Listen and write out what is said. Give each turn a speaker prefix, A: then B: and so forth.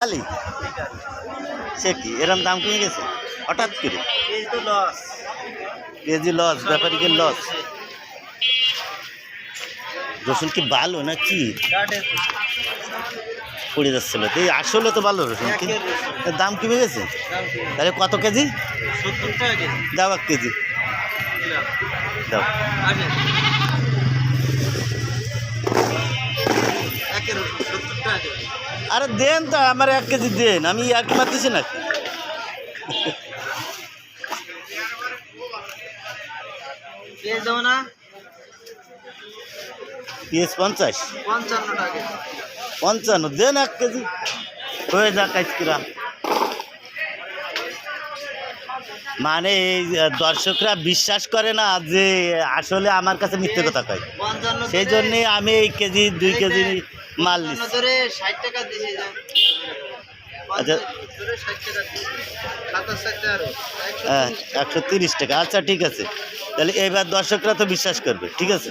A: খালি সে কি এরম দাম কমে গেছে হঠাৎ করে? কেজি লস, ব্যাপারীকে লস। রসুন কি ভালো না কি পড়ে যাচ্ছিল? এই আসলে তো ভালো রসুন, কিন্তু এর দাম কমে গেছে। তাহলে কত কেজি?
B: 70 টাকা কেজি।
A: দাও 1 কেজি দাও।
B: একের রসুন 70 টাকা কেজি।
A: আরে দেন তো আমার 1 কেজি দেন, আমি আর কি মারতেছি না।
B: পেঁয়াজ দেবো না?
A: পেঁয়াজ 50,
B: 55 টাকা কেজি।
A: 55 দেন 1 কেজি হয়ে যাক আজকেরা। মানে এই দর্শকরা বিশ্বাস করে না যে আসলে আমার কাছে মিথ্যে কথা কয়,
B: 55
A: সেই জন্যে আমি এই কেজি 2 কেজি মাল
B: 55
A: নিচ্ছি।
B: ধরে 60 টাকা দিছি যা।
A: আচ্ছা।
B: 55 ধরে 60 টাকা দিছি। 27 টাকা আরো।
A: হ্যাঁ 130 টাকা। আচ্ছা ঠিক আছে, তাহলে এবার দর্শকরা তো বিশ্বাস করবে, ঠিক আছে।